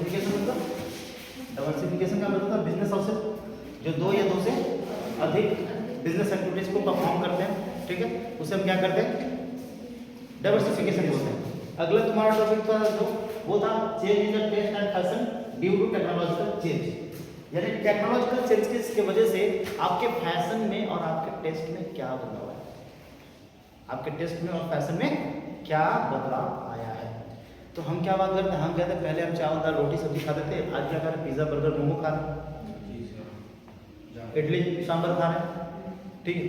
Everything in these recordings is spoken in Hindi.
डाइवर्सिफिकेशन मतलब, डाइवर्सिफिकेशन का मतलब था बिजनेस हाउसेज जो 2 या 2 से अधिक बिजनेस एक्टिविटीज को परफॉर्म करते हैं, ठीक है, उसे हम क्या करते हैं, डाइवर्सिफिकेशन बोलते हैं। अगला तुम्हारा टॉपिक था जो वो था change in the test and fashion due to technological change, यानी टेक्नोलॉजिकल चेंज की वजह से आपके फैशन में और आपके टेस्ट में क्या बदलाव है, आपके टेस्ट में और फैशन में क्या बदलाव आया है। तो हम क्या बात करते हैं, हम कहते हैं पहले हम चावल दाल रोटी सब्जी खाते थे, आज क्या कर रहे हैं, पिज्जा बर्गर मोमो खा रहे हैं, इडली सांभर खा रहे हैं, ठीक है।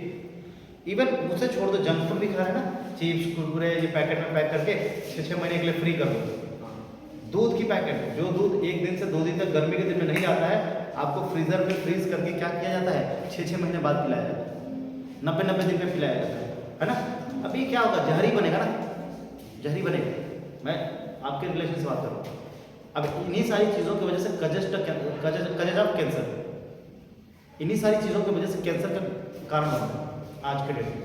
इवन उसे छोड़ दो, जंक फूड भी खा रहे हैं ना, चिप्स कुरकुरे ये पैकेट में पैक करके 6-6 महीने के लिए फ्री कर दो। दूध की पैकेट, जो दूध 1 दिन से 2 दिन तक गर्मी के दिन में नहीं आता है, आपको फ्रीजर में फ्रीज करके क्या किया जाता है, 6-6 महीने बाद पिलाया जाता है, 90-90 दिन में पिलाया जाता है ना। अभी क्या होगा, जहरी बनेगा ना, जहरी बनेगा। मैं आपके रिलेशन से बात कर रहा हूँ। अब इन्हीं सारी चीज़ों की वजह से कजेज ऑफ कैंसर, इन्हीं सारी चीज़ों की वजह से कैंसर का कारण बनता है आज के डेट में।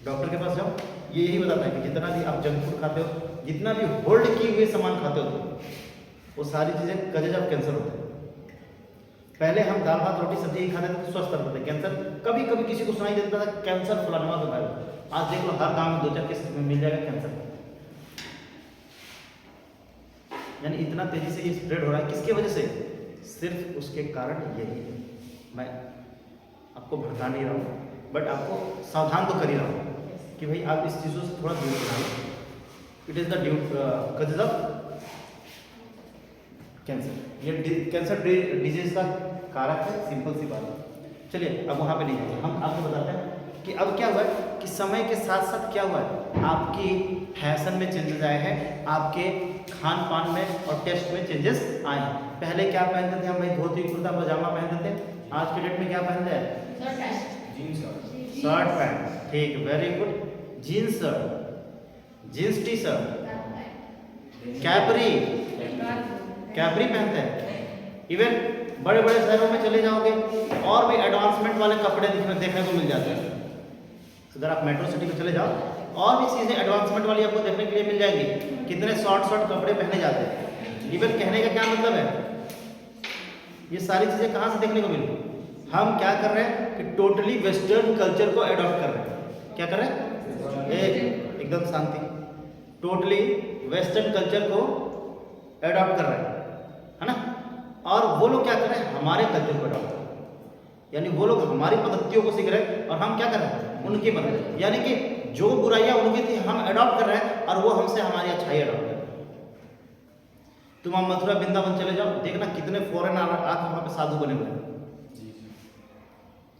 डॉक्टर के पास जाओ, ये यही बताता है कि जितना भी आप जंक फूड खाते हो, जितना भी होल्ड किए हुए सामान खाते हो, वो सारी चीज़ें कजेज ऑफ कैंसर होते हैं। पहले हम दाल भात रोटी सब्जी ही खाते थे तो स्वस्थ रहते थे, कैंसर कभी कभी किसी को सुनाई देता था कैंसर फलाना बीमारी, आज देख लो हर गांव में 2-4 केस मिल जाएगा कैंसर। यानी इतना तेजी से ये स्प्रेड हो रहा है, किसके वजह से, सिर्फ उसके कारण यही है। मैं आपको भड़का नहीं रहा हूँ, बट आपको सावधान तो कर ही रहा हूँ कि भाई आप इस चीज़ों से थोड़ा दूर रहिए। It is the due causes of cancer, ये कैंसर डिजीज का कारक है, सिंपल सी बात है। चलिए अब वहाँ पे नहीं जाते, हम आपको बताते हैं कि अब क्या हुआ है कि समय के साथ साथ क्या हुआ है, आपकी फैशन में चेंजेस आए हैं, आपके खान पान में और टेस्ट में चेंजेस आए हैं। पहले क्या पहनते थे हम भाई, धोती कुर्ता पजामा पहनते थे, आज के डेट में क्या पहनते हैं, शर्ट पैंट, ठीक, very good, jeans shirt, jeans T shirt, capri पहनते हैं। इवन बड़े बड़े शहरों में चले जाओगे और भी एडवांसमेंट वाले कपड़े देखने को मिल जाते हैं। अगर आप मेट्रो सिटी में चले जाओ और भी चीज़ें एडवांसमेंट वाली आपको देखने के लिए मिल जाएंगी। कितने शॉर्ट कपड़े पहने जाते हैं। इवन कहने का क्या मतलब है, ये सारी चीज़ें कहाँ से देखने को मिली, हम क्या कर रहे हैं कि टोटली वेस्टर्न कल्चर को अडॉप्ट कर रहे हैं। क्या कर रहे हैं, एकदम शांति, टोटली वेस्टर्न कल्चर को अडॉप्ट कर रहे हैं, है ना। और वो लोग क्या कर रहे हैं, हमारे कल्चर को अडॉप्ट कर रहे हैं, यानी वो लोग हमारी पद्धतियों को सीख रहे हैं और हम क्या कर रहे हैं, उनकी मदद, यानी कि जो बुराइयां उनकी थी हम अडॉप्ट कर रहे हैं और वो हमसे हमारी अच्छाई अडॉप्ट कर रहे हैं। तुम हम मथुरा वृंदावन चले जाओ, देखना कितने फॉरेन आकर वहाँ पे साधु बने हुए हैं।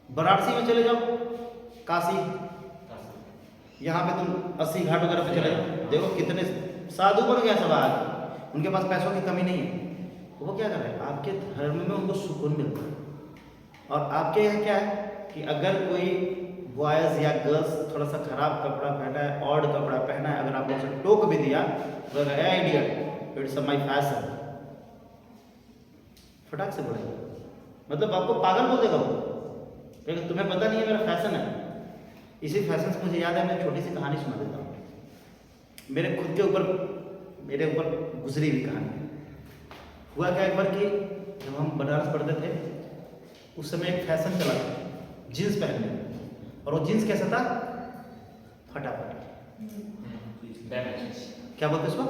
वाराणसी में चले जाओ, काशी, यहाँ पे तुम 80 घाट वगैरह पे चले जाओ, देखो कितने साधु बन गया सब आज, उनके पास पैसों की कमी नहीं है। वो क्या कर रहे हैं, आपके धर्म में उनको सुकून मिलता है। और आपके यहाँ क्या है कि अगर कोई बॉयज़ या गर्ल्स थोड़ा सा खराब कपड़ा पहना है, ऑड कपड़ा पहना है, अगर आपने उसे टोक भी दिया तो आइडियट इट्स माई फैशन, फटाक से बोलेगा, मतलब आपको पागल बोल देगा वो, लेकिन तुम्हें पता नहीं है मेरा फैशन है। इसी फैशन से मुझे याद है, मैं छोटी सी कहानी सुना देता हूँ, मेरे खुद के ऊपर, मेरे ऊपर गुजरी हुई कहानी। हुआ क्या एक बार कि जब हम बनारस पढ़ते थे उस समय एक फैशन चला था जीन्स पहनने, और वो जीन्स कैसा था, फटाफट, क्या बोलते उसको,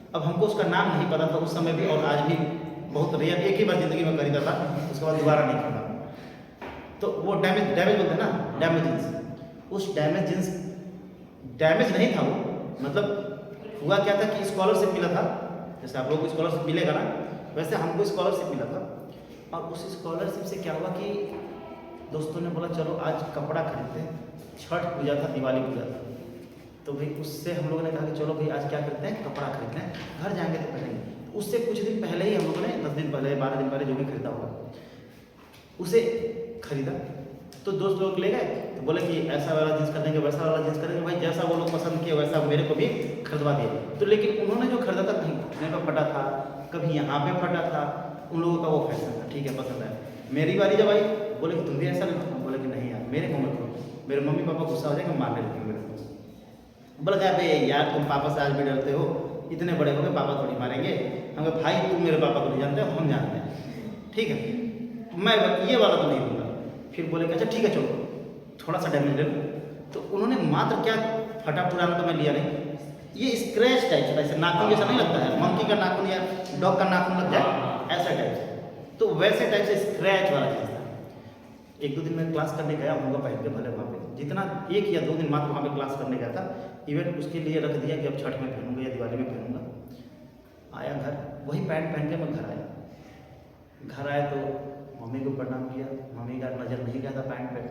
अब हमको उसका नाम नहीं पता था उस समय भी, और आज भी बहुत रेयर, एक ही बार जिंदगी में खरीदा था, उसके बाद दोबारा नहीं खरीदा। तो वो डैमेज बोलते हैं ना, डैमेज जीन्स, उस डैमेज जीन्स डैमेज नहीं था वो, मतलब हुआ क्या था कि स्कॉलरशिप मिला था, जैसे आप लोगों को स्कॉलरशिप मिलेगा ना, वैसे हमको स्कॉलरशिप मिला था। और उस स्कॉलरशिप से क्या हुआ कि दोस्तों ने बोला चलो आज कपड़ा खरीदते हैं, छठ पूजा था, दिवाली पूजा था, तो भाई उससे हम लोगों ने कहा कि चलो भाई आज क्या करते हैं, कपड़ा खरीदते हैं, घर जाएंगे तो पहनेंगे। उससे कुछ दिन पहले ही हम लोगों ने 10 दिन पहले 12 दिन पहले जो भी खरीदा होगा उसे खरीदा। तो दोस्त लोग ले गए तो बोले कि ऐसा वाला जींस खरीदेंगे, वैसा वाला जींस खरीदेंगे, भाई जैसा वो लोग पसंद किए वैसा मेरे को भी खरीदवा दिए। तो लेकिन उन्होंने जो खरीदा था कहीं घुटने पर फटा था, कभी यहाँ पे फटा था, उन लोगों का वो फैशन था, ठीक है पसंद है। मेरी बारी जब आई बोले कि तुम भी ऐसा नहीं, बोले कि नहीं यार मेरे को मत करो, मेरे मम्मी पापा गुस्सा हो जाएगा, मारने लगेंगे मेरे को। बोला क्या भाई यार तुम पापा से आज भी डरते हो, इतने बड़े हो गए, पापा थोड़ी मारेंगे। हम कहा भाई तुम मेरे पापा को नहीं जानते, हम जानते हैं, ठीक है, मैं ये वाला तो नहीं दूंगा। फिर बोले कि अच्छा ठीक है चलो थोड़ा सा डैमेज ले लो। तो उन्होंने मात्र क्या फटा पुराना तो मैं लिया नहीं, ये स्क्रैच टाइप से, ऐसे नाखून जैसा नहीं लगता है, मंकी का नाखून या डॉग का नाखून लग जाए ऐसा टाइप से, तो वैसे टाइप से स्क्रैच वाला चीज़ था। एक दो दिन मैं क्लास करने गया होऊंगा पहन के भले वहाँ पे, जितना 1 या 2 दिन मात्र वहाँ पे क्लास करने गया था, इवन उसके लिए रख दिया कि अब छठ में पहनूंगा या दिवाली में पहनूंगा। आया घर, वही पैंट पहन के मैं घर आया। घर आया तो मम्मी को प्रणाम किया, मम्मी का नज़र नहीं गया था पैंट पे।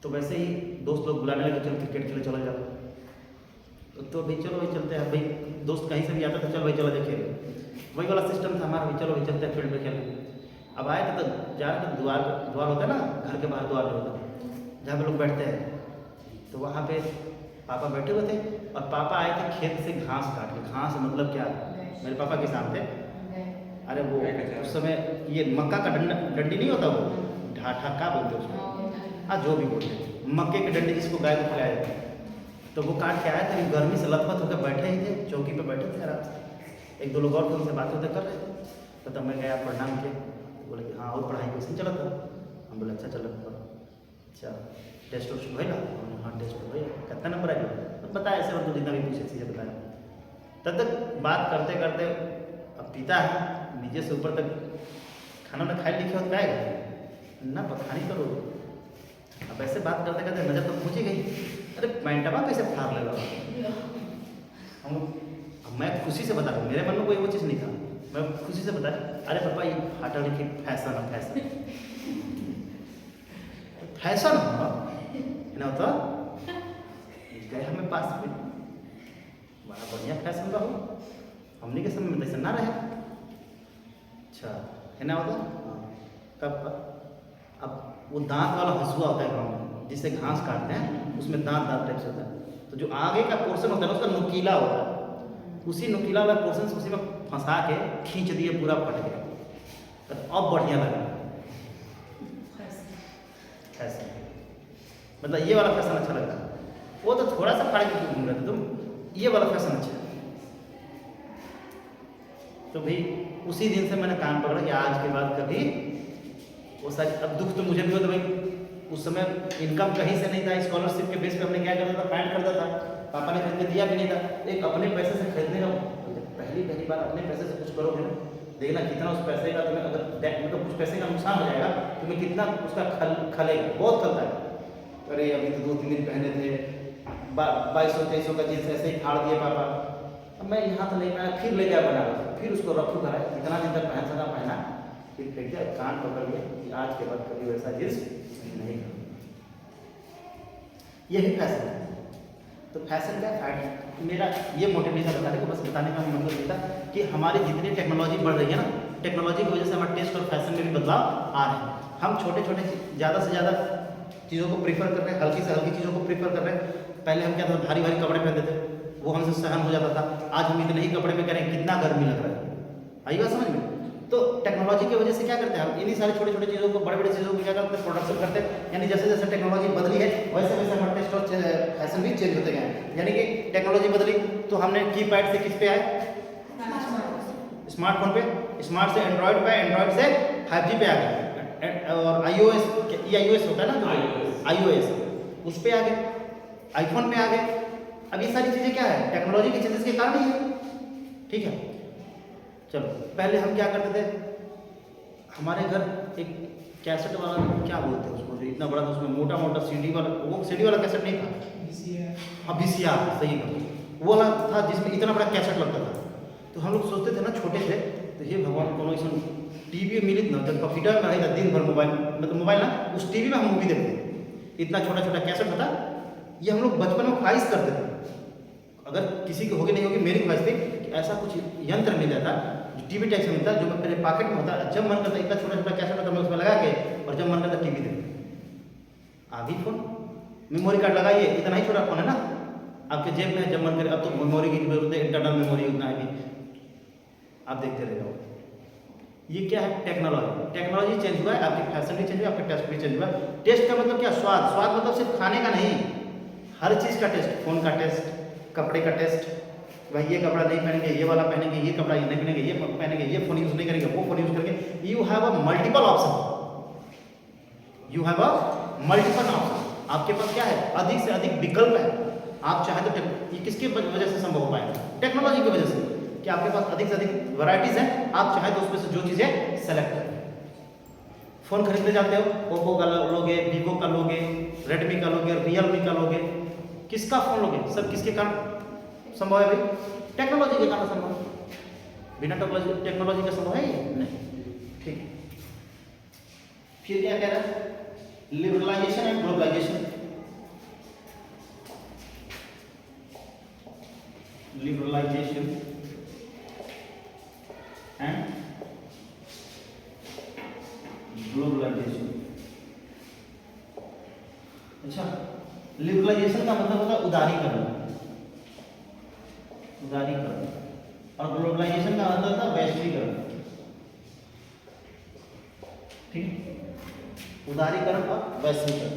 तो वैसे ही दोस्त लोग बुलाने लगे, चलो क्रिकेट खेले चलो जाओ। तो भाई चलो भाई चलते हैं, भाई दोस्त कहीं से भी आता था, चलो भाई चलो जाए खेल, वही वाला सिस्टम था हमारा, भाई चलो भाई चलते हैं फील्ड पे खेलने। अब आए थे तो जा के द्वार होता है ना, घर के बाहर द्वार होता है जहाँ पे लोग बैठते हैं, तो वहाँ पे पापा बैठे हुए थे और पापा आए थे खेत से घास काट के। घास मतलब क्या, मेरे पापा किसान थे, अरे वो उस समय ये मक्का का डंडी नहीं होता, वो ढाठा क्या बोलते हैं उसको, हाँ जो भी बोलते हैं, मक्के की डंडी जिसको गाय को खिलाया जाता है, तो वो काट के आए थे। गर्मी से लथपथ होकर बैठे ही थे, चौकी पे बैठे थे आराम से। एक दो लोग और थे, उनसे बातें कर रहे थे, तो तब मैं गया प्रणाम किया, बोले कि हाँ और पढ़ाई कैसे चला था। हम बोले अच्छा चल रहा। अच्छा टेस्ट वेस्ट हुआ ना, हाँ टेस्ट हुआ, कितना नंबर आएगा, तो बताया ऐसे मतलब जितना भी पूछे चीज़ें बताया। तब तक बात करते करते अब पिता है नीचे से ऊपर तक खाना ना खाए लिखे होता है ना, बखानी करो। अब ऐसे बात करते करते नजर तो पूछी गई, अरे पैंटवा कैसे फाड़ ले रहा हम। मैं खुशी से बता रहा हूँ, मेरे मन में कोई वो चीज़ नहीं था, मैं खुशी से बता, अरे पापा ये फाटा लिखे फैशन है, फैशन फैशन ना तो गए हमें पास में, बड़ा बढ़िया फैशन का हो, हमने के समय में ऐसा ना रहे। अच्छा है ना होता कब, अब वो दांत वाला हंसुआ होता है गाँव में, जिससे घास काटते हैं, उसमें दांत टाइप से होता है, तो जो आगे का पोर्शन होता है उसका नुकीला होता है, उसी नुकीला वाला पोर्शन उसी में फंसा के खींच दिए, पूरा फट गया, तो अब बढ़िया लगा फैशन, मतलब ये वाला फैशन अच्छा लगता है। वो तो थोड़ा सा फाड़ के घूम रहे थे तुम, ये वाला फैशन अच्छा है। तो भाई उसी दिन से मैंने कान पकड़ा कि आज के बाद कभी वो सारी, अब दुख तो मुझे भी हो, तो भाई उस समय इनकम कहीं से नहीं था, स्कॉलरशिप के बेस पे हमने क्या करता था, पैंट करता था, पापा ने खरीद के दिया भी नहीं था। एक अपने पैसे से खरीदने का, पहली बार अपने पैसे से कुछ करोगे ना, देखना कितना उस पैसे का तुम्हें, अगर मतलब कुछ पैसे का नुकसान हो जाएगा तुम्हें कितना उसका खलेगा, बहुत खलता है। अरे अभी तो 2-3 दिन पहने थे 2200-2300 का जींस ऐसे ही फाड़ दिए पापा, अब मैं यहाँ तो नहीं पहना, फिर ले गया बना, फिर उसको रखू करा, इतना दिन तक पहन सका पहना, फिर फेंक दिया, कान पकड़ लिया कि आज के बाद कभी वैसा जींस नहीं करूँगा। यही फैशन है। तो फैशन क्या है, मेरा ये मोटिव नहीं था बताने को, बस बताने का मतलब ये था कि हमारी जितनी टेक्नोलॉजी बढ़ रही है ना, टेक्नोलॉजी की वजह से हमारे टेस्ट और फैशन में भी बदलाव आ रहे हैं। हम छोटे छोटे ज़्यादा से ज़्यादा चीज़ों को प्रीफर कर रहे हैं, हल्की से हल्की चीज़ों को प्रीफर कर रहे हैं। पहले हम क्या था, भारी भारी कपड़े पहनते थे, वो हमसे सहन हो जाता था। आज हम इतने ही कपड़े में करें, कितना गर्मी लग रहा है, आई बात समझ में। तो टेक्नोलॉजी की वजह से क्या करते हैं हम, इन्हीं सारी छोटी छोटी चीज़ों को, बड़े बड़े चीज़ों को क्या करते हैं, प्रोडक्शन करते हैं। यानी जैसे जैसे टेक्नोलॉजी बदली है वैसे वैसे हमारे टेस्ट और फैशन भी चेंज होते गए। यानी कि टेक्नोलॉजी बदली तो हमने कीपैड से किस पे आए, स्मार्टफोन पे, स्मार्ट से एंड्रॉयड पे, एंड्रॉयड से 5G पे आ गए, और iOS होता है ना, iOS उस पे आ गए, आईफोन पे आ गए। अब ये सारी चीज़ें क्या है, टेक्नोलॉजी के चेंजेस के कारण ही है, ठीक है। चलो पहले हम क्या करते थे, हमारे घर एक कैसेट वाला, क्या बोलते हैं उसको, जो इतना बड़ा था, उसमें मोटा मोटा सीडी वाला, वो सीडी वाला कैसेट नहीं था, हाँ VCR, सही है, वो वाला था जिसमें इतना बड़ा कैसेट लगता था। तो हम लोग सोचते थे ना, छोटे थे, तो ये भगवान को ऐसा टीवी मिली ना, जब कंप्यूटर में रहेगा दिन भर मोबाइल, मतलब मोबाइल ना, उस टीवी में हम मूवी देखते थे, इतना छोटा छोटा कैसेट था। ये हम लोग बचपन में ख्वाहिश करते थे, अगर किसी की होगी नहीं होगी, मेरी ख्वाहिश थी कि ऐसा कुछ यंत्र मिल जाता जो टीवी टाइप से मिलता, जो मेरे पॉकेट में होता, जब मन करता इतना छोटा छोटा कैसेट होता मैं उसमें लगा के, और जब मन करता टीवी देखते। आ गई फोन, मेमोरी कार्ड लगाइए, इतना ही छोटा फोन है ना आपके जेब में, जब मन करे, अब तो मेमोरी की जरूरत है, इंटरनल मेमोरी उतना है कि आप देखते रह जाओ। ये क्या है, टेक्नोलॉजी। टेक्नोलॉजी चेंज हुआ है, आपके फैशन भी चेंज हुआ, आपका टेस्ट भी चेंज हुआ। टेस्ट का मतलब क्या, स्वाद। स्वाद मतलब सिर्फ खाने का नहीं, हर चीज़ का टेस्ट, फ़ोन का टेस्ट, कपड़े का टेस्ट, भाई ये कपड़ा नहीं पहनेंगे, ये वाला पहनेंगे, ये कपड़ा नहीं पहनेंगे, ये पहनेंगे, ये फोन यूज नहीं करेंगे, वो फोन यूज करेंगे। You have a multiple option, you have a multiple option. आपके पास क्या है, अधिक से अधिक विकल्प है। आप चाहे तो ये किसकी वजह से संभव हो पाएगा, टेक्नोलॉजी की वजह से, कि आपके पास अधिक से अधिक वैरायटीज हैं। आप चाहे तो उसमें से जो चीजें सेलेक्ट करें। फोन खरीदने जाते हो, ओप्पो का लोगे, वीवो का लोगे, रेडमी का लोगे, रियलमी का लोगे, किसका फोन लोगे? सब किसके कारण संभव है भाई? टेक्नोलॉजी के कारण संभव है। बिना टेक्नोलॉजी का संभव है ये नहीं। ठीक है, फिर क्या कह रहा है, liberalisation and globalisation. Liberalisation and globalisation. अच्छा, लिबरलाइजेशन का मतलब होता है उदारीकरण, उदारीकरण, और ग्लोबलाइजेशन का मतलब होता है वैश्वीकरण। ठीक, उदारीकरण और वैश्वीकरण।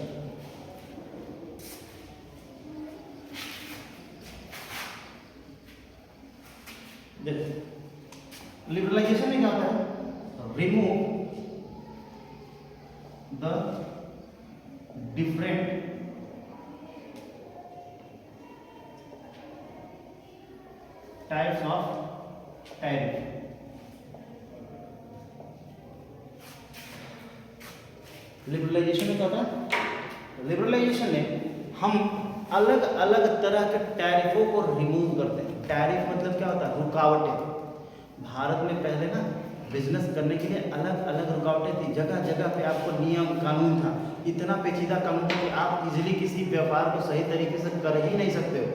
देखो, लिबरलाइजेशन में क्या होता है, remove the different types of tariff. Liberalisation में क्या होता है, लिबरलाइजेशन में हम अलग अलग तरह के टैरिफों को रिमूव करते हैं। टैरिफ मतलब क्या होता है, रुकावटें। भारत में पहले ना बिजनेस करने के लिए अलग अलग रुकावटें थी, जगह जगह पे आपको नियम कानून था, इतना पेचीदा कानून था कि आप इजीली किसी व्यापार को सही तरीके से कर ही नहीं सकते हो।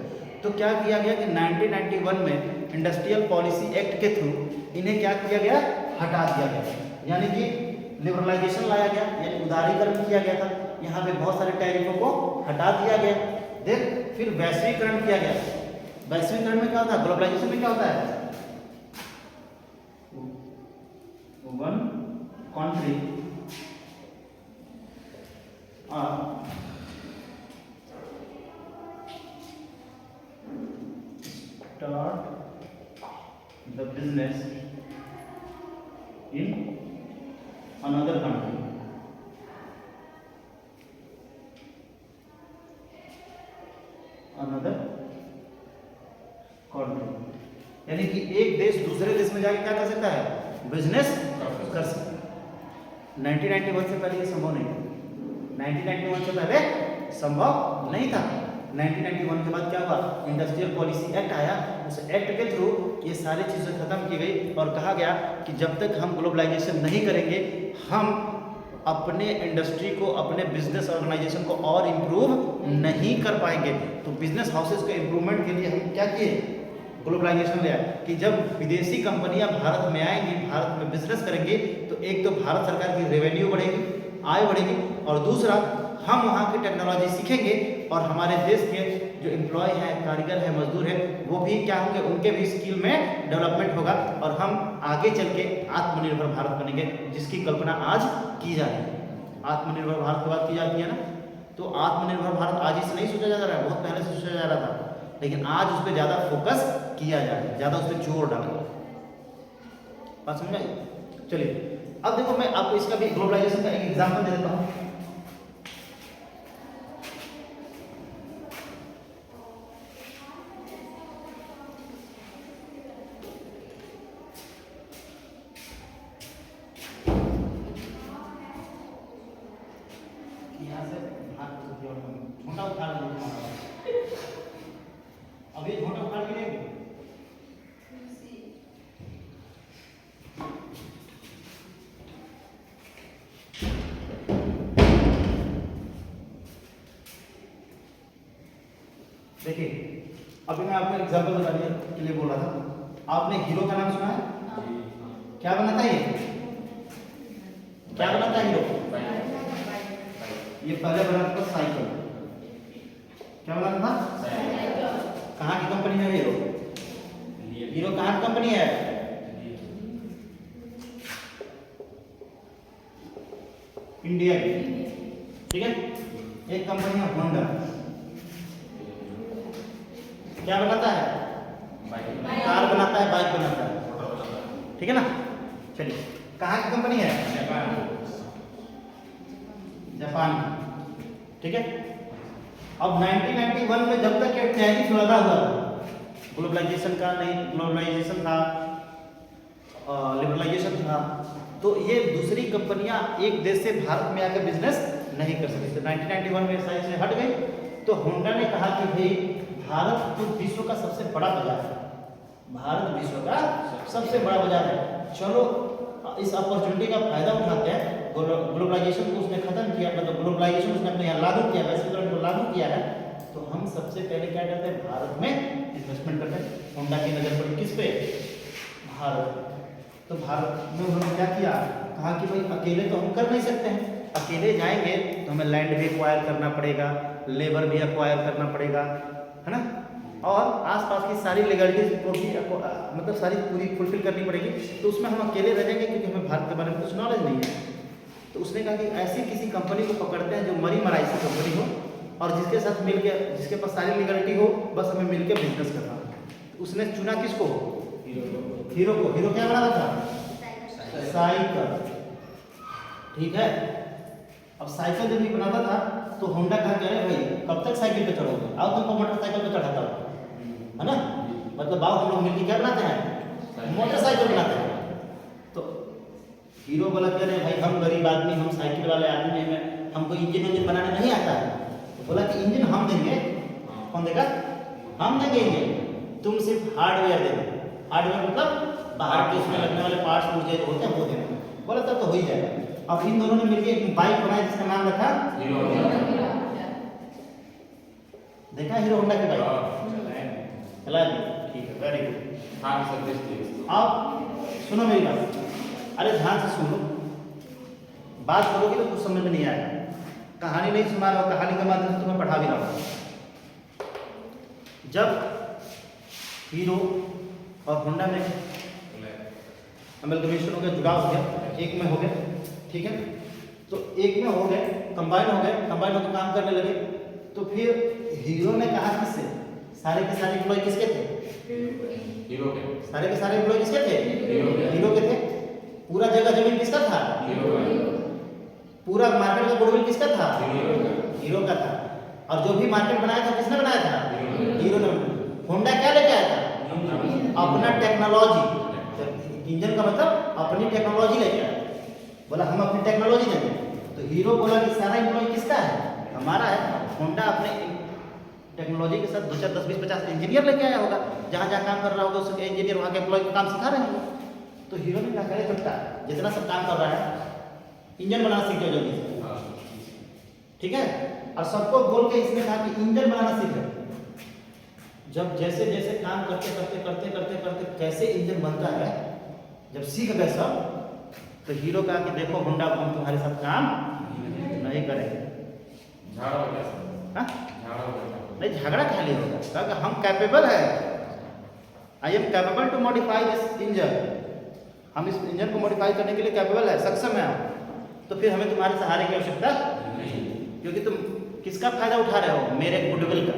तो क्या किया गया कि 1991 में इंडस्ट्रियल पॉलिसी एक्ट के थ्रू इन्हें क्या किया गया, हटा दिया गया, यानी कि लिबरलाइजेशन लाया गया, यानी उदारीकरण किया गया था। यहाँ पे बहुत सारे टैरिफों को हटा दिया गया। देख, फिर वैश्वीकरण किया गया। वैश्वीकरण में क्या होता है, ग्लोबलाइजेशन में क्या होता है, one country start the business in another country, another country, यानी कि एक देश दूसरे देश में जाके क्या कर सकता है, बिजनेस कर सकता है। 1991 से पहले ये संभव नहीं था, 1991 से पहले संभव नहीं था। 1991 के बाद क्या हुआ, इंडस्ट्रियल पॉलिसी एक्ट आया, उस एक्ट के थ्रू ये सारी चीज़ें खत्म की गई और कहा गया कि जब तक हम ग्लोबलाइजेशन नहीं करेंगे, हम अपने इंडस्ट्री को, अपने बिजनेस ऑर्गेनाइजेशन को और इम्प्रूव नहीं कर पाएंगे। तो बिजनेस हाउसेस के इम्प्रूवमेंट के लिए हम क्या किए, ग्लोबलाइजेशन ले आए कि जब विदेशी कंपनियां भारत में आएंगी, भारत में बिजनेस करेंगी, तो एक तो भारत सरकार की रेवेन्यू बढ़ेगी, आय बढ़ेगी, और दूसरा हम वहाँ की टेक्नोलॉजी सीखेंगे और हमारे देश के जो एम्प्लॉय हैं, कारीगर हैं, मजदूर हैं, वो भी क्या होंगे, उनके भी स्किल में डेवलपमेंट होगा और हम आगे चल के आत्मनिर्भर भारत बनेंगे, जिसकी कल्पना आज की जा रही है। आत्मनिर्भर भारत की बात की जाती है ना, तो आत्मनिर्भर भारत आज ही से नहीं सोचा जा रहा है, बहुत पहले से सोचा जा रहा था, लेकिन आज उस पर ज़्यादा फोकस किया जा रहा है, ज़्यादा उस पर जोर डाला जा रहा है। बात समझ आई? चलिए अब देखो, मैं आपको इसका भी ग्लोबलाइजेशन का एक एग्जाम्पल दे देता हूँ। झोंटा उखाड़ लीजिए, अभी झोंटा उखाड़ के लेंगे। देखिए, अभी मैं आपको एग्जांपल बताने के लिए बोल रहा था। आपने हीरो का नाम सुना है? क्या बनाता है ये? क्या बनाता है हीरो? ये पहले बनाता था साइकिल। क्या बनाता था? कहाँ की कंपनी है हीरो? हीरो कहाँ की कंपनी है? इंडिया की, ठीक है। एक कंपनी है होंडा, क्या बनाता है? बाइक बनाता है, ठीक है ना। चलिए, कहाँ की कंपनी है? जापान की, ठीक है। अब 1991 में जब तक ये टैरिफ लगा हुआ था, ग्लोबलाइजेशन का नहीं, ग्लोबलाइजेशन था, लिबरलाइजेशन था, तो ये दूसरी कंपनियां एक देश से भारत में आकर बिजनेस नहीं कर सकती। तो 1991 में साइज से हट गई। तो होंडा ने कहा कि भाई भारत तो विश्व का सबसे बड़ा बाजार है, भारत विश्व का सबसे बड़ा बाजार है, चलो इस अपॉर्चुनिटी का फायदा उठाते हैं। ग्लोबलाइजेशन को उसने खत्म किया, मतलब ग्लोबलाइजेशन उसने अपने यहाँ लागू किया, वैश्वीकरण को लागू किया है, तो हम सबसे पहले क्या करते हैं? भारत में इन्वेस्टमेंट करते हैं। होंडा की नजर पड़ी किस पे? भारत। तो भारत में उन्होंने क्या किया? कहा कि भाई अकेले तो हम कर नहीं सकते हैं, अकेले जाएंगे तो हमें लैंड भी एक्वायर करना पड़ेगा, लेबर भी एक्वायर करना पड़ेगा, है ना, और आसपास की सारी लीगलिटीज को भी मतलब सारी पूरी फुलफिल करनी पड़ेगी। तो उसमें हम अकेले रह जाएंगे क्योंकि हमें भारत के बारे में कुछ नॉलेज नहीं है। तो उसने कहा कि ऐसी किसी कंपनी को पकड़ते हैं जो मरी मराई सी कंपनी हो और जिसके साथ मिलके, जिसके पास सारी लीगलिटी हो, बस हमें मिलके बिजनेस करना है। तो उसने चुना किसको? हीरो को। हीरो क्या बना था? साइकिल, ठीक है। अब साइकिल जब भी बनाता था तो होंडा कहा कि अरे भाई कब तक साइकिल पे चढ़ोगे, आओ तुमको मोटरसाइकिल पे चढ़ाता हूं, है ना, मतलब आओ हम लोग मिलकर क्या बनाते हैं? मोटरसाइकिल बनाते हैं। तो हीरो बोला कि अरे भाई हम गरीब आदमी, हम साइकिल वाले आदमी हैं, हमको इंजन बनाने नहीं आता है। तो बोला कि इंजन हम देंगे। कौन देगा? हम देंगे इंजन, तुम सिर्फ हार्डवेयर देना। हार्डवेयर मतलब बाहर के उसमें लगने वाले पार्ट्स पुर्जे जो होते हैं वो देना। बोला तब तो हो ही जाएगा। अब इन दोनों ने मिलकर एक बाइक बनाई जिसका नाम रखा हीरो। देखा हीरो होंडा की बाइक? चला ली, ठीक है, वेरी गुड। अब सुनो मेरी बात, अरे ध्यान से सुनो, बात करोगे तो कुछ समझ में नहीं आएगा। कहानी नहीं सुना रहा हूँ, कहानी के माध्यम से तुम्हें पढ़ा भी रहा हूँ। जब हीरो और होंडा में अमलगमेशन हो गया, जुड़ाव हो गया, एक में हो गया, ठीक है, तो एक में हो गए, कंबाइन हो गए, कंबाइन होकर काम करने लगे। तो फिर हीरो ने कहा किससे? सारे के सारे एम्प्लॉय किसके थे? हीरो के। सारे के सारे एम्प्लॉय किसके थे? हीरो के थे। पूरा जगह जमीन किसका था? पूरा मार्केट का गुडविल किसका था? हीरो का था। और जो भी मार्केट बनाया था किसने बनाया था? हीरो ने। होंडा क्या लेके आया था? अपना टेक्नोलॉजी। इंजन का मतलब अपनी टेक्नोलॉजी लेके आया। बोला हम अपनी टेक्नोलॉजी देंगे। तो हीरो बोला कि सारा एम्प्लॉय किसका है? हमारा है। होंडा अपने टेक्नोलॉजी के साथ 2 4 10 20 50 इंजीनियर लेके आया होगा, जहाँ जहाँ काम कर रहा होगा उसके इंजीनियर वहाँ के एम्प्लॉय को काम सिखा रहे होंगे। तो हीरो ने क्या करे, चुपटा जितना सब काम कर रहा है इंजन बनाना सीख जाओ जल्दी से, ठीक है। और सबको बोल के इसने कहा कि इंजन बनाना सीख जाओ। जब जैसे जैसे काम करते करते करते करते करते कैसे इंजन बनता है, जब सीख गए सब, तो हीरो कहा कि देखो होंडा, हम तुम्हारे साथ काम नहीं करेंगे। नहीं, झगड़ा खाली होगा, क्योंकि हम कैपेबल है। I am capable to modify this engine. हम इस इंजन को मॉडिफाई करने के लिए कैपेबल है, सक्षम है। तो फिर हमें तुम्हारे सहारे की आवश्यकता नहीं, क्योंकि तुम किसका फायदा उठा रहे हो? मेरे गुडविल का।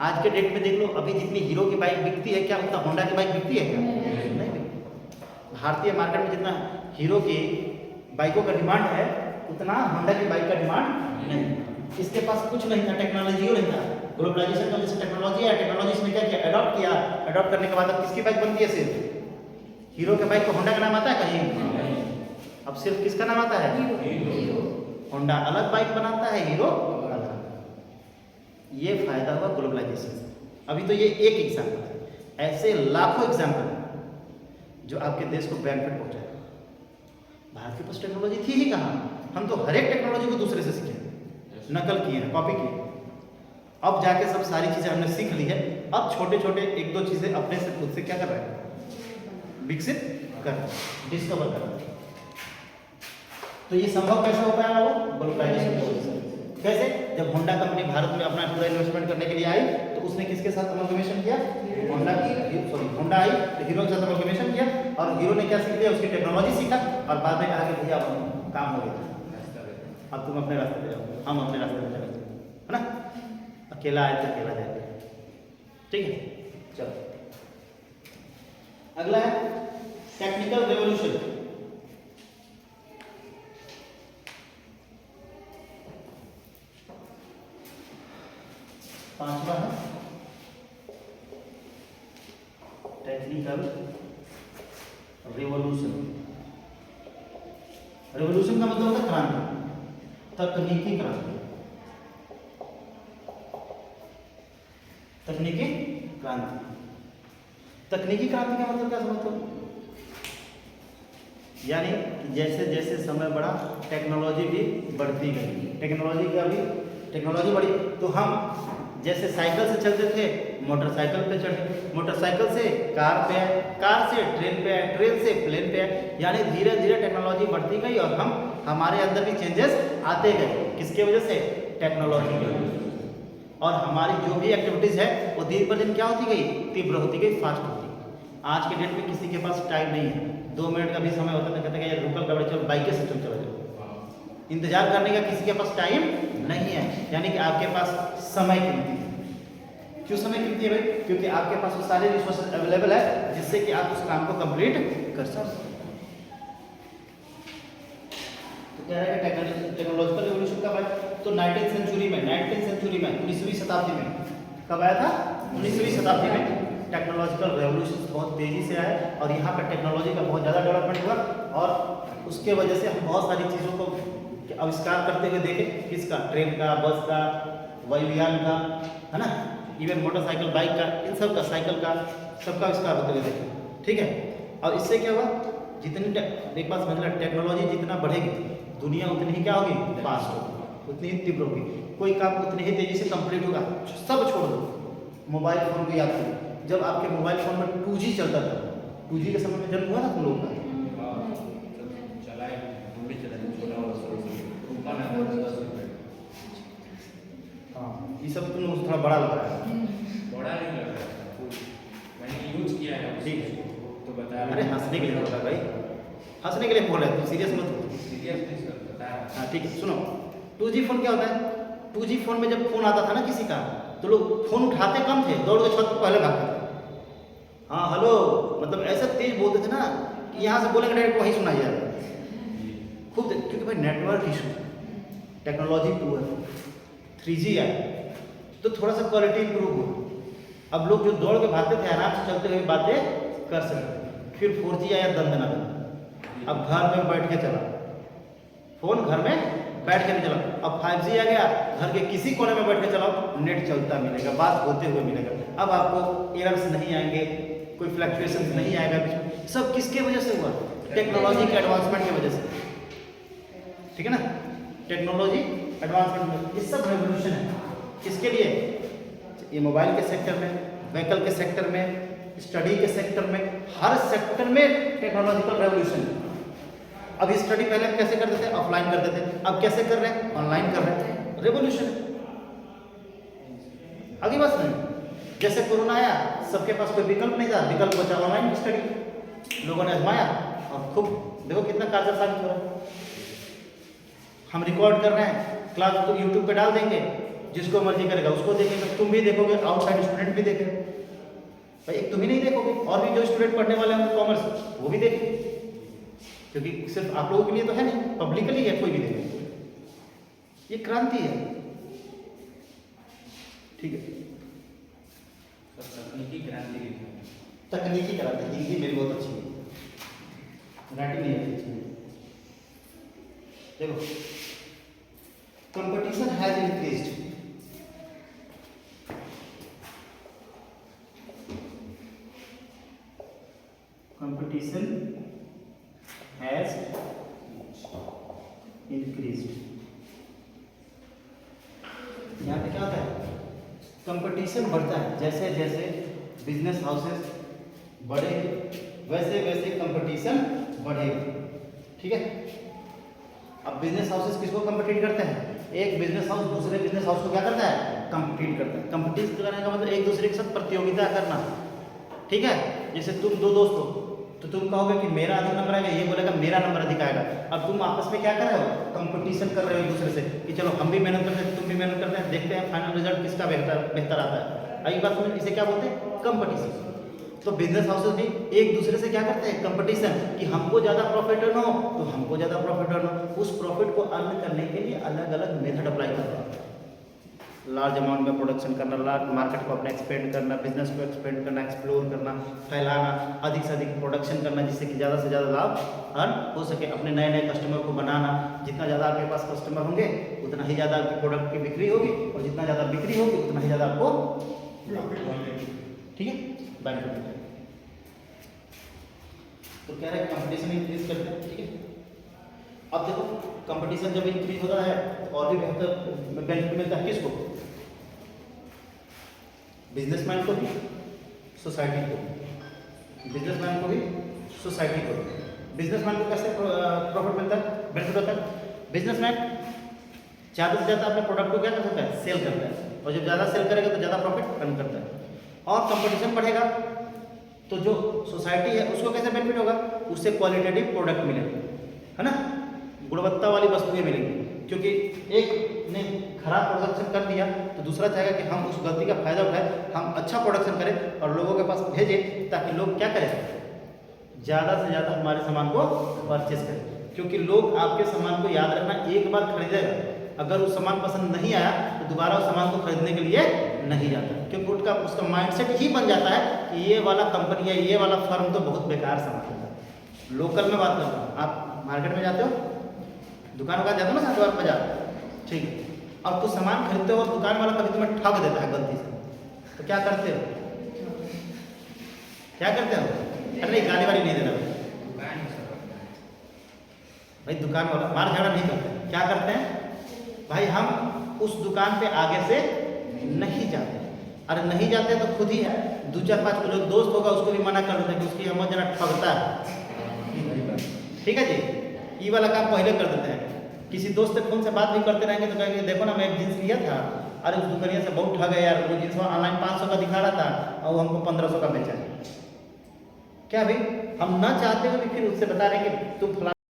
आज के डेट में देख लो, अभी जितनी हीरो की बाइक बिकती है, क्या उतना होंडा की बाइक बिकती है क्या? नहीं बिकती। भारतीय मार्केट में जितना हीरो की बाइकों का डिमांड है उतना होंडा की बाइक का डिमांड नहीं। इसके पास कुछ नहीं था, टेक्नोलॉजी नहीं था। ग्लोबलाइजेशन का जैसे टेक्नोलॉजी है, टेक्नोलॉजी इसने क्या किया? अडॉप्ट किया। अडॉप्ट करने के बाद अब किसकी बाइक बनती है? सिर्फ हीरो के बाइक को होंडा का नाम आता है कहीं? अब सिर्फ किसका नाम आता है? होंडा अलग बाइक बनाता है, हीरो अलग। ये फायदा हुआ ग्लोबलाइजेशन से। अभी तो ये एक एग्जाम्पल है, ऐसे लाखों एग्जाम्पल है जो आपके देश को बेनिफिट पहुंचाएगा। भारत के पास टेक्नोलॉजी थी ही कहाँ? हम तो हर एक टेक्नोलॉजी को दूसरे से सीखे, नकल किए हैं, कॉपी किए। अब जाके सब सारी चीजें हमने सीख ली है। अब छोटे छोटे 1-2 चीजें अपने से खुद से क्या कर रहे हैं? विकसित कर रहे हैं, डिस्कवर कर रहे हैं। तो ये संभव कैसे हो पाया? वो ग्लोबलाइजेशन की वजह से। कैसे? जब होंडा कंपनी भारत में अपना पूरा इन्वेस्टमेंट करने के लिए आई, तो उसने किसके साथ अमलगमेशन किया? होंडा होंडा आई तो हीरो के साथ अमलगमेशन किया, और हीरो ने क्या सीख लिया? उसकी टेक्नोलॉजी सीखा, और बाद में कहा कि भैया काम हो गया, अब तुम अपने रास्ते पे जाओ, हम अपने रास्ते पे चले, है ना। अकेला आए तो अकेला जाएगा, ठीक है। चलो अगला है टेक्निकल रेवोल्यूशन। पांचवा है टेक्निकल रेवोल्यूशन। रेवोल्यूशन का मतलब होता है क्रांति, तकनीकी क्रांति। तकनीकी क्रांति, तकनीकी क्रांति का मतलब क्या समझते हो? यानी जैसे जैसे समय बढ़ा टेक्नोलॉजी भी बढ़ती गई। टेक्नोलॉजी बढ़ी तो हम जैसे साइकिल से चलते थे मोटरसाइकिल पे चढ़े, मोटरसाइकिल से कार पे आए, कार से ट्रेन पे आए, ट्रेन से प्लेन पे आए। यानी धीरे धीरे टेक्नोलॉजी बढ़ती गई और हमारे अंदर भी चेंजेस आते गए। किसके वजह से? टेक्नोलॉजी की वजह से। और हमारी जो भी एक्टिविटीज़ है वो दिन पर दिन क्या होती गई? तीव्र होती गई, फास्ट होती गई। आज के डेट में किसी के पास टाइम नहीं है, 2 मिनट का भी समय होता है कहते हैं यार रुकल गड़बड़, चलो बाइक से चला जाओ। इंतजार करने का किसी के पास टाइम नहीं है, यानी कि आपके पास समय कीमती है। क्यों समय कीमती है भाई? क्योंकि आपके पास वो सारे रिसोर्सेज अवेलेबल है जिससे कि आप उस काम को कंप्लीट कर सकते हैं। तो क्या है टेक्नोलॉजिकल रिवोल्यूशन कब आया? तो 19वीं सेंचुरी में 19वीं शताब्दी में। कब आया था? 19वीं शताब्दी में टेक्नोलॉजिकल रेवोल्यूशन बहुत तेजी से आया और यहाँ पर टेक्नोलॉजी का बहुत ज़्यादा डेवलपमेंट हुआ और उसके वजह से हम बहुत सारी चीज़ों को आविष्कार करते हुए देखे। किसका? ट्रेन का, बस का, वायुयान का, है ना, इवन मोटरसाइकिल, बाइक का, इन सब का, साइकिल का, सबका आविष्कार होते हुए देखे। ठीक है, और इससे क्या हुआ? जितनी एक बात समझना, टेक्नोलॉजी जितना बढ़ेगी दुनिया उतनी ही क्या होगी? फास्ट होगी, उतनी ही तीव्र होगी। कोई काम उतनी ही तेजी से कंप्लीट होगा। सब छोड़ दो, मोबाइल फ़ोन को याद करो। जब आपके मोबाइल फ़ोन में 2G चलता था, 2G के समय में जन्म हुआ ना तुम लोगों का? हाँ, ये सब तुम लोग थोड़ा बड़ा लग रहा है। बड़ा नहीं लग रहा है, मैंने यूज किया है। ठीक है, तो बता रहे। अरे हंसने के लिए बोला भाई, हंसने के लिए बोल रहे, तुम सीरियस मत हो। सीरियस नहीं सर, बता रहा। हाँ ठीक है, सुनो। 2G फोन क्या होता है? 2G फोन में जब फोन आता था ना किसी का, तो लोग फोन उठाते कम थे, दौड़ के छत पर पहले भागते थे। हाँ हेलो, मतलब ऐसा तेज बोलते थे ना कि यहाँ से बोलेंगे डायरेक्ट वही सुनाई जा रहा है खुद, क्योंकि भाई network issue, technology poor, 3G आया तो थोड़ा सा क्वालिटी इंप्रूव हुआ। अब लोग जो दौड़ के भागते थे आराम से चलते हुए बातें कर सकते। फिर 4G आया दंदनादन, अब घर में बैठ के चला फोन, घर में बैठ के नहीं चला। अब 5G आ गया, घर के किसी कोने में बैठ के चलाओ, नेट चलता मिलेगा, बात होते हुए मिलेगा। अब आपको एरर्स नहीं आएंगे, कोई फ्लक्चुएशन नहीं आएगा बीच में। सब किसके वजह से हुआ? टेक्नोलॉजी के एडवांसमेंट की वजह से। ठीक है ना, टेक्नोलॉजी एडवांसमेंट, ये सब रेवोल्यूशन है। किसके लिए? ये मोबाइल के सेक्टर में, व्हीकल के सेक्टर में, स्टडी के सेक्टर में, हर सेक्टर में टेक्नोलॉजिकल रेवोल्यूशन है। अब स्टडी पहले हम कैसे करते थे? ऑफलाइन करते थे, अब कैसे कर रहे हैं? ऑनलाइन कर रहे हैं। रेवोल्यूशन है, आगे बस नहीं। जैसे कोरोना आया, सबके पास कोई विकल्प नहीं था, विकल्प बचा ऑनलाइन स्टडी। लोगों ने आजमाया और खूब देखो कितना कारगर साबित हो रहा है। हम रिकॉर्ड कर रहे हैं, क्लास तो यूट्यूब पे डाल देंगे, जिसको मर्जी करेगा उसको देखेगा। तुम भी देखोगे, आउटसाइड स्टूडेंट भी देखेंगे भाई, एक तुम ही नहीं देखोगे, और भी जो स्टूडेंट पढ़ने वाले हैं कॉमर्स, वो भी देखेंगे, क्योंकि सिर्फ आप लोगों के लिए तो है नहीं, पब्लिकली है, कोई भी देखेगा। ये क्रांति है। ठीक है, तकनीकी क्रांति की। तकनीकी क्रांति, हिंदी मेरी बहुत अच्छी है, राइटिंग नहीं है अच्छी। देखो, competition has increased, competition has increased. यहाँ पे क्या होता है? कंपटीशन बढ़ता है, जैसे जैसे बिजनेस हाउसेस बढ़ेंगे वैसे वैसे कंपटीशन बढ़ेगा। ठीक है, अब बिजनेस हाउसेस किसको कंपीट करते हैं? एक बिजनेस हाउस दूसरे बिजनेस हाउस को क्या करता है? कंपीट करता है। कंपटीशन करने का मतलब एक दूसरे के साथ प्रतियोगिता करना। ठीक है, जैसे तुम दो दोस्त हो तो तुम कहोगे कि मेरा अधिक नंबर आएगा, ये बोलेगा मेरा नंबर अधिक आएगा। अब तुम आपस में क्या कर रहे हो? कंपटीशन कर रहे हो एक दूसरे से कि चलो हम भी मेहनत करते हैं, तुम भी मेहनत करते हैं, देखते हैं फाइनल रिजल्ट किसका बेहतर आता है। आई बात समझ, इसे क्या बोलते हैं? कंपटीशन। तो बिजनेस हाउसेस भी एक दूसरे से क्या करते हैं, कंपटीशन, कि हमको ज़्यादा प्रॉफिट अर्न हो तो हमको ज़्यादा प्रॉफिट अर्न हो। उस प्रॉफिट को अर्न करने के लिए अलग अलग मेथड अप्लाई करते हैं। लार्ज अमाउंट में प्रोडक्शन करना, लार्ज मार्केट को अपना एक्सपेंड करना, बिजनेस को एक्सपेंड करना, एक्सप्लोर करना, फैलाना, अधिक से अधिक प्रोडक्शन करना, जिससे कि ज़्यादा से ज़्यादा लाभ अर्न हो सके, अपने नए नए कस्टमर को बनाना। जितना ज़्यादा आपके पास कस्टमर होंगे उतना ही ज़्यादा आपके प्रोडक्ट की बिक्री होगी, और जितना ज़्यादा बिक्री होगी उतना ही ज़्यादा आपको, ठीक है, बेनिफिट मिलेगा। तो कह रहे हैं कंपटीशन इंक्रीज करते हैं, ठीक है। अब देखो कंपटीशन जब इंक्रीज होता है तो और भी बेहतर बेनिफिट मिलता है किसको, बिजनेसमैन को भी, सोसाइटी को भी, बिजनेसमैन को भी, सोसाइटी को भी। बिजनेसमैन को कैसे प्रॉफिट मिलता है, बेनिफिट होता है, बिजनेसमैन ज़्यादा से ज़्यादा अपने प्रोडक्ट को क्या कर सकता है, सेल करता है, और जब ज़्यादा सेल करेगा तो ज़्यादा प्रॉफिट अर्न करता है। और कंपटीशन बढ़ेगा तो जो सोसाइटी है उसको कैसे बेनिफिट होगा, उससे क्वालिटेटिव प्रोडक्ट मिलेगा, है ना, गुणवत्ता वाली वस्तुएं मिलेंगी। क्योंकि एक ने खराब प्रोडक्शन कर दिया तो दूसरा चाहेगा कि हम उस गलती का फायदा उठाएं, हम अच्छा प्रोडक्शन करें और लोगों के पास भेजें, ताकि लोग क्या करें, ज़्यादा से ज़्यादा हमारे सामान को परचेज करें। क्योंकि लोग आपके सामान को, याद रखना, एक बार खरीदेगा, अगर वो सामान पसंद नहीं आया तो दोबारा उस सामान को खरीदने के लिए नहीं जाता, क्योंकि उसका माइंडसेट ही बन जाता है कि ये वाला कंपनी या ये वाला फर्म तो बहुत बेकार सामान है। लोकल में बात करता हूँ, आप मार्केट में जाते हो, दुकान वगैरह जाते हो ना, साथ बाजार, ठीक है, और कुछ सामान खरीदते हो और दुकान वाला कभी तुम्हें ठग देता है गलती से, तो क्या करते हो, क्या करते हो, अरे गाली वाली नहीं देना भाई, दुकान वाला मार झगड़ा नहीं करते, क्या करते हैं भाई, हम उस दुकान पे आगे से नहीं जाते। अरे नहीं जाते तो खुद ही है, 2-4-5 जो दोस्त होगा उसको भी मना कर देते हैं कि उसकी हम जना ठगता है, ठीक है जी, ये वाला काम पहले कर देते हैं। किसी दोस्त से फोन से बात भी करते रहेंगे तो कहेंगे देखो ना मैं एक जींस लिया था, अरे उस दुकानिया से बहुत ठग है यार, वो जींस ऑनलाइन 500 का दिखा रहा था और वो हमको 1500 का बेचा है। क्या भाई, हम ना चाहते हुए भी फिर उससे बता रहे कि तुम